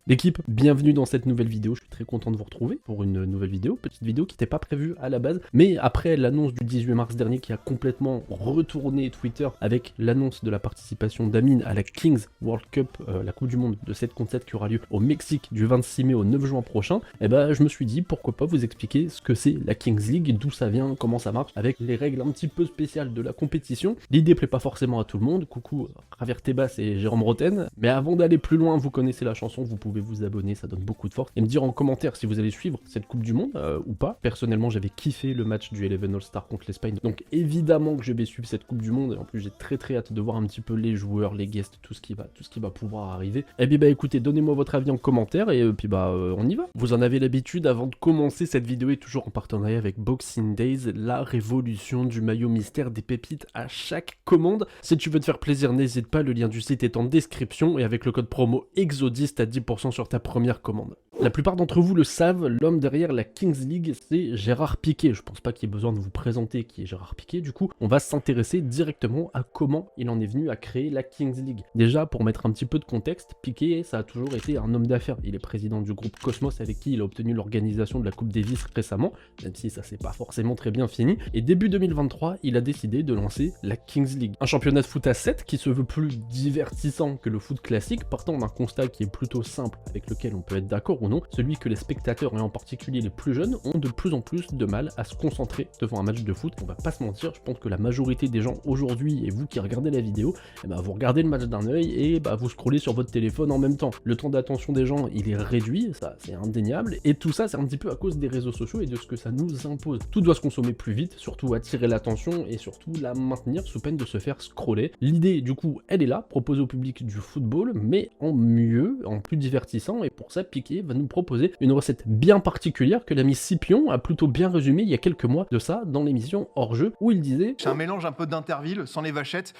L'équipe, bienvenue dans cette nouvelle vidéo, je suis très content de vous retrouver pour une nouvelle vidéo, petite vidéo qui n'était pas prévue à la base, mais après l'annonce du 18 mars dernier qui a complètement retourné Twitter avec l'annonce de la participation d'Amine à la Kings World Cup, la Coupe du Monde de 7 contre 7 qui aura lieu au Mexique du 26 mai au 9 juin prochain, et ben je me suis dit pourquoi pas vous expliquer ce que c'est la Kings League, d'où ça vient, comment ça marche, avec les règles un petit peu spéciales de la compétition. L'idée plaît pas forcément à tout le monde, coucou Javier Tebas et Jérôme Roten, mais avant d'aller plus loin, vous connaissez la chanson, vous pouvez vous abonner, ça donne beaucoup de force, et me dire en commentaire si vous allez suivre cette Coupe du Monde ou pas. Personnellement, j'avais kiffé le match du Eleven All-Star contre l'Espagne, donc évidemment que je vais suivre cette Coupe du Monde, et en plus j'ai très hâte de voir un petit peu les joueurs, les guests, tout ce qui va pouvoir arriver. Et bien bah écoutez, donnez-moi votre avis en commentaire, et puis on y va. Vous en avez l'habitude, avant de commencer cette vidéo est toujours en partenariat avec Boxing Days, la révolution du maillot mystère, des pépites à chaque commande. Si tu veux te faire plaisir, n'hésite pas, le lien du site est en description, et avec le code promo EXODIS, t'as 10% sur ta première commande. La plupart d'entre vous le savent, l'homme derrière la Kings League, c'est Gérard Piqué. Je pense pas qu'il y ait besoin de vous présenter qui est Gérard Piqué. Du coup, on va s'intéresser directement à comment il en est venu à créer la Kings League. Déjà, pour mettre un petit peu de contexte, Piqué, ça a toujours été un homme d'affaires. Il est président du groupe Cosmos avec qui il a obtenu l'organisation de la Coupe Davis récemment, même si ça s'est pas forcément très bien fini. Et début 2023, il a décidé de lancer la Kings League. Un championnat de foot à 7 qui se veut plus divertissant que le foot classique, partant d'un constat qui est plutôt simple, avec lequel on peut être d'accord ou non, celui que les spectateurs, et en particulier les plus jeunes, ont de plus en plus de mal à se concentrer devant un match de foot. On va pas se mentir, je pense que la majorité des gens aujourd'hui, et vous qui regardez la vidéo, vous regardez le match d'un œil et vous scrollez sur votre téléphone en même temps. Le temps d'attention des gens, il est réduit, ça c'est indéniable, et tout ça c'est un petit peu à cause des réseaux sociaux et de ce que ça nous impose. Tout doit se consommer plus vite, surtout attirer l'attention et surtout la maintenir sous peine de se faire scroller. L'idée du coup, elle est là, proposer au public du football, mais en mieux, en plus divertissant, et pour ça Piqué va nous proposer une recette bien particulière que l'ami Scipion a plutôt bien résumé il y a quelques mois de ça dans l'émission Hors-jeu, où il disait: c'est un mélange un peu d'Interville, sans les vachettes,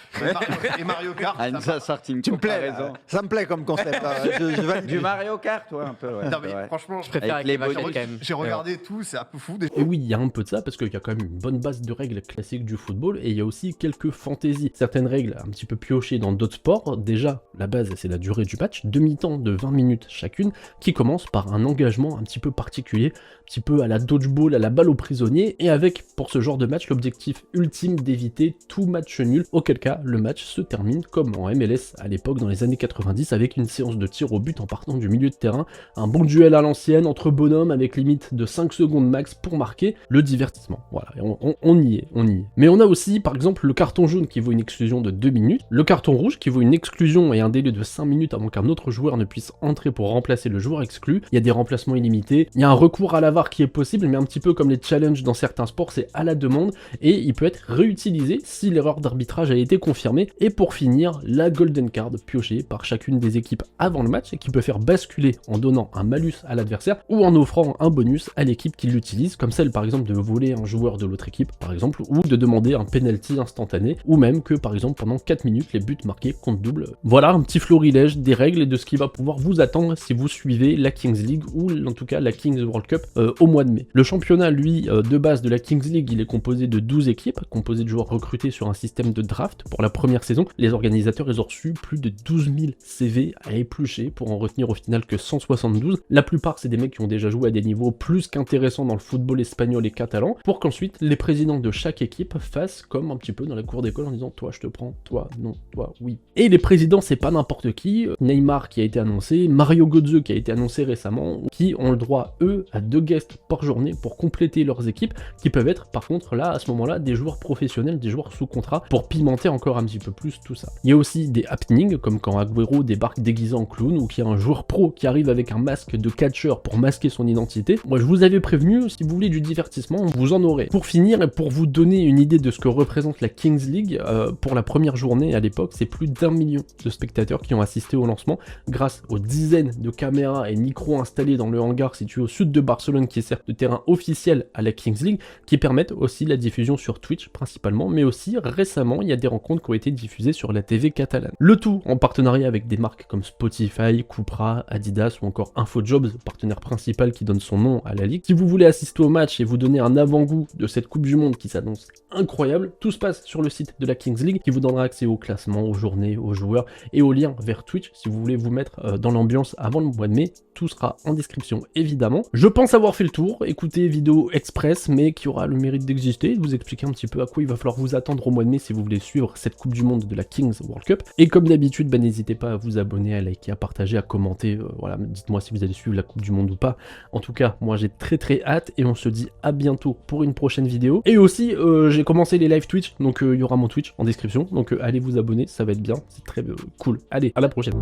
et Mario Kart. Tu me plais, ça me plaît comme concept. Du Mario Kart, ouais, un peu. Ouais, non, mais franchement, je préfère avec les vachettes quand même. J'ai regardé tout, c'est un peu fou. Et oui, il y a un peu de ça, parce qu'il y a quand même une bonne base de règles classiques du football, et il y a aussi quelques fantaisies. Certaines règles un petit peu piochées dans d'autres sports. Déjà, la base, c'est la durée du match, 2 mi-temps de 20 minutes chacune, qui commence par un engagement un petit peu particulier, un petit peu à la dodgeball, à la balle aux prisonniers, et avec, pour ce genre de match, l'objectif ultime d'éviter tout match nul, auquel cas le match se termine comme en MLS à l'époque dans les années 90, avec une séance de tir au but en partant du milieu de terrain, un bon duel à l'ancienne entre bonhommes avec limite de 5 secondes max pour marquer, le divertissement. Voilà, on y est. Mais on a aussi par exemple le carton jaune qui vaut une exclusion de 2 minutes, le carton rouge qui vaut une exclusion et un délai de 5 minutes avant qu'un autre joueur ne puisse entrer pour remplacer le joueur exclu, il y a des remplacements illimités, il y a un recours à la VAR qui est possible, mais un petit peu comme les challenges dans certains sports, c'est à la demande, et il peut être réutilisé si l'erreur d'arbitrage a été confirmée. Et pour finir, la golden card piochée par chacune des équipes avant le match, et qui peut faire basculer en donnant un malus à l'adversaire, ou en offrant un bonus à l'équipe qui l'utilise, comme celle par exemple de voler un joueur de l'autre équipe, par exemple, ou de demander un penalty instantané, ou même que par exemple pendant 4 minutes, les buts marqués comptent double. Voilà un petit florilège des règles et de ce qui va pouvoir vous attendre si vous suivez la Kings League, ou en tout cas la Kings World Cup au mois de mai. Le championnat, lui, de base de la Kings League, il est composé de 12 équipes, composées de joueurs recrutés sur un système de draft. Pour la première saison, les organisateurs, ils ont reçu plus de 12 000 CV à éplucher pour en retenir au final que 172. La plupart, c'est des mecs qui ont déjà joué à des niveaux plus qu'intéressants dans le football espagnol et catalan, pour qu'ensuite les présidents de chaque équipe fassent comme un petit peu dans la cour d'école en disant: toi je te prends, toi non, toi oui. Et les présidents, c'est pas n'importe qui. Neymar qui a été annoncé, Mario Götze qui a été annoncé récemment, qui ont le droit eux à 2 guests par journée pour compléter leurs équipes, qui peuvent être par contre là à ce moment-là des joueurs professionnels, des joueurs sous contrat, pour pimenter encore un petit peu plus tout ça. Il y a aussi des happenings comme quand Agüero débarque déguisé en clown, ou qu'il y a un joueur pro qui arrive avec un masque de catcheur pour masquer son identité. Moi je vous avais prévenu, si vous voulez du divertissement, vous en aurez. Pour finir, et pour vous donner une idée de ce que représente la Kings League, pour la première journée à l'époque, c'est plus d'1 million de spectateurs qui ont assisté au lancement grâce aux dizaines de caméras et micros installés dans le hangar situé au sud de Barcelone, qui est certes le terrain officiel à la Kings League, qui permettent aussi la diffusion sur Twitch principalement, mais aussi récemment il y a des rencontres qui ont été diffusées sur la TV catalane. Le tout en partenariat avec des marques comme Spotify, Cupra, Adidas ou encore InfoJobs, partenaire principal qui donne son nom à la ligue. Si vous voulez assister au match et vous donner un avant-goût de cette Coupe du Monde qui s'annonce incroyable, tout se passe sur le site de la Kings League qui vous donnera accès au classement, aux journées, aux joueurs et aux liens vers Twitch si vous voulez vous mettre dans l'ambiance avant le mois de mai. Tout sera en description évidemment. Je pense avoir fait le tour, écoutez vidéo express mais qui aura le mérite d'exister, de vous expliquer un petit peu à quoi il va falloir vous attendre au mois de mai si vous voulez suivre cette Coupe du Monde de la Kings World Cup. Et comme d'habitude, n'hésitez pas à vous abonner, à liker, à partager, à commenter, voilà, dites-moi si vous allez suivre la Coupe du Monde ou pas. En tout cas, moi j'ai très hâte et on se dit à bientôt pour une prochaine vidéo. Et aussi, j'ai commencé les live Twitch, donc il y aura mon Twitch en description, donc allez vous abonner, ça va être bien, c'est très cool. Allez, à la prochaine.